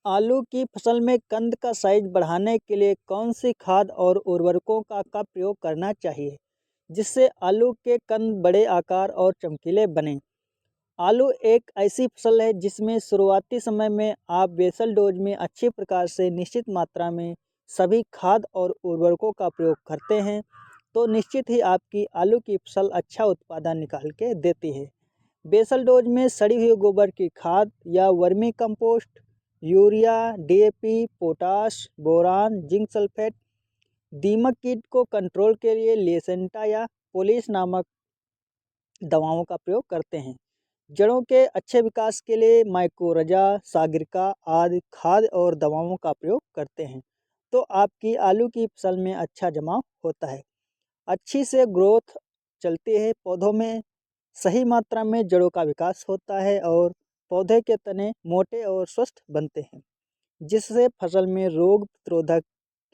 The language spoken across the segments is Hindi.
आलू की फसल में कंद का साइज बढ़ाने के लिए कौन सी खाद और उर्वरकों का प्रयोग करना चाहिए जिससे आलू के कंद बड़े आकार और चमकीले बने। आलू एक ऐसी फसल है जिसमें शुरुआती समय में आप बेसल डोज में अच्छी प्रकार से निश्चित मात्रा में सभी खाद और उर्वरकों का प्रयोग करते हैं तो निश्चित ही आपकी आलू की फसल अच्छा उत्पादन निकाल के देती है। बेसल डोज में सड़ी हुई गोबर की खाद या vermi compost, urea, DAP, potash, boron, zinc sulphate, दीमक कीट को कंट्रोल के लिए लेसेंटा या पोलिश नामक दवाओं का प्रयोग करते हैं। जड़ों के अच्छे विकास के लिए माइकोरजा, सागरिका आदि खाद और दवाओं का प्रयोग करते हैं तो आपकी आलू की फसल में अच्छा जमाव होता है, अच्छी से ग्रोथ चलती है, पौधों में सही मात्रा में जड़ों का विकास होता है और पौधे के तने मोटे और स्वस्थ बनते हैं जिससे फसल में रोग प्रतिरोधक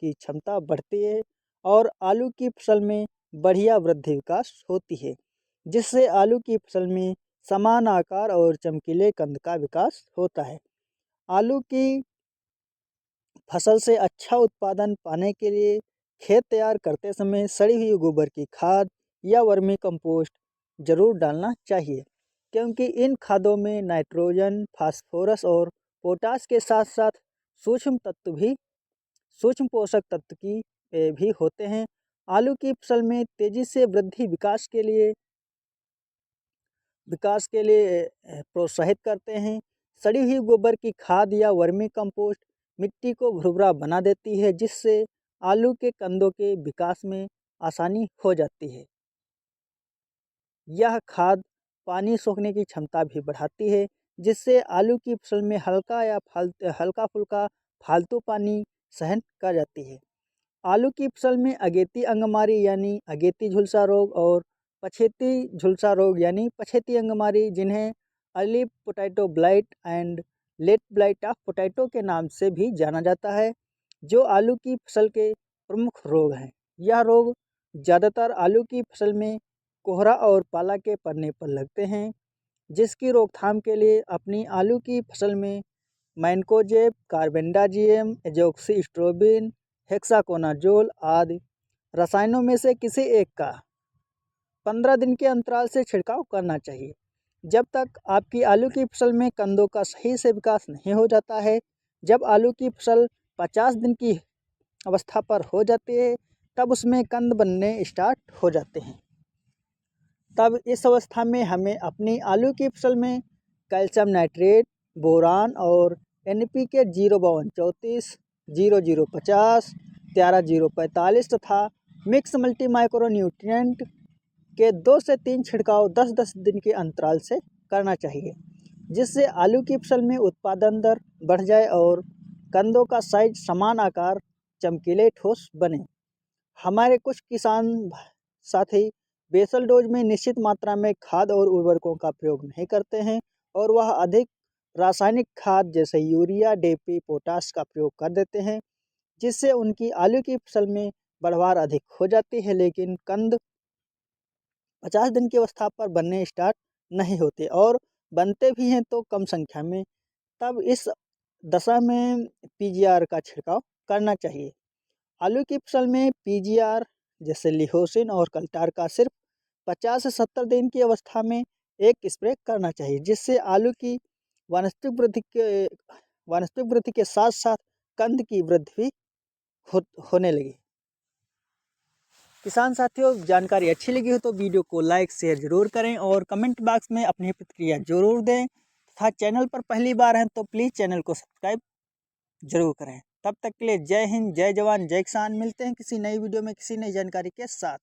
की क्षमता बढ़ती है और आलू की फसल में बढ़िया वृद्धि विकास होती है जिससे आलू की फसल में समान आकार और चमकीले कंद का विकास होता है। आलू की फसल से अच्छा उत्पादन पाने के लिए खेत तैयार करते समय सड़ी हुई गोबर की खाद या वर्मी कंपोस्ट जरूर डालना चाहिए क्योंकि इन खादों में नाइट्रोजन, फास्फोरस और पोटाश के साथ साथ सूक्ष्म पोषक तत्व की भी होते हैं। आलू की फसल में तेजी से वृद्धि विकास के लिए प्रोत्साहित करते हैं। सड़ी हुई गोबर की खाद या वर्मी कंपोस्ट मिट्टी को भुरभुरा बना देती है जिससे आलू के कंदों के विकास में आसानी हो जाती है। यह खाद पानी सोखने की क्षमता भी बढ़ाती है जिससे आलू की फसल में हल्का फुल्का फालतू पानी सहन कर जाती है। आलू की फसल में अगेती अंगमारी यानी अगेती झुलसा रोग और पछेती झुलसा रोग यानी पछेती अंगमारी, जिन्हें early potato blight and let blight of potato के नाम से भी जाना जाता है, जो आलू की फसल के प्रमुख रोग हैं। यह रोग ज़्यादातर आलू की फसल में कोहरा और पाला के पड़ने पर लगते हैं जिसकी रोकथाम के लिए अपनी आलू की फसल में मैनकोजेब, कार्बेंडाजियम, एजोक्सिस्ट्रोबिन, हेक्साकोनाजोल आदि रसायनों में से किसी एक का 15 दिन के अंतराल से छिड़काव करना चाहिए। जब तक आपकी आलू की फसल में कंदों का सही से विकास नहीं हो जाता है, जब आलू की फसल 50 दिन की अवस्था पर हो जाती है तब उसमें कंद बनने स्टार्ट हो जाते हैं। तब इस अवस्था में हमें अपनी आलू की फसल में कैल्शियम नाइट्रेट, बोरान और NPK 05234, 0050, 13045 तथा मिक्स मल्टी माइक्रो न्यूट्रिएंट के 2 से 3 छिड़काव 10-10 दिन के अंतराल से करना चाहिए जिससे आलू की फसल में उत्पादन दर बढ़ जाए और कंदों का साइज समान आकार, चमकीले, ठोस बने। हमारे कुछ किसान साथी बेसल डोज में निश्चित मात्रा में खाद और उर्वरकों का प्रयोग नहीं करते हैं और वह अधिक रासायनिक खाद जैसे यूरिया, डीएपी, पोटाश का प्रयोग कर देते हैं जिससे उनकी आलू की फसल में बढ़वार अधिक हो जाती है लेकिन कंद 50 दिन की अवस्था पर बनने स्टार्ट नहीं होते और बनते भी हैं तो कम संख्या में। तब इस दशा में पीजीआर का छिड़काव करना चाहिए। आलू की फसल में पीजीआर जैसे लिहोसिन और कल्टार का सिर्फ 50 से 70 दिन की अवस्था में एक स्प्रे करना चाहिए जिससे आलू की वानस्पतिक वृद्धि के साथ साथ कंद की वृद्धि भी होने लगी। किसान साथियों, जानकारी अच्छी लगी हो तो वीडियो को लाइक शेयर जरूर करें और कमेंट बॉक्स में अपनी प्रतिक्रिया जरूर दें तथा चैनल पर पहली बार हैं तो प्लीज़ चैनल को सब्सक्राइब जरूर करें। तब तक के लिए जय हिंद, जय जवान, जय किसान। मिलते हैं किसी नई वीडियो में किसी नई जानकारी के साथ।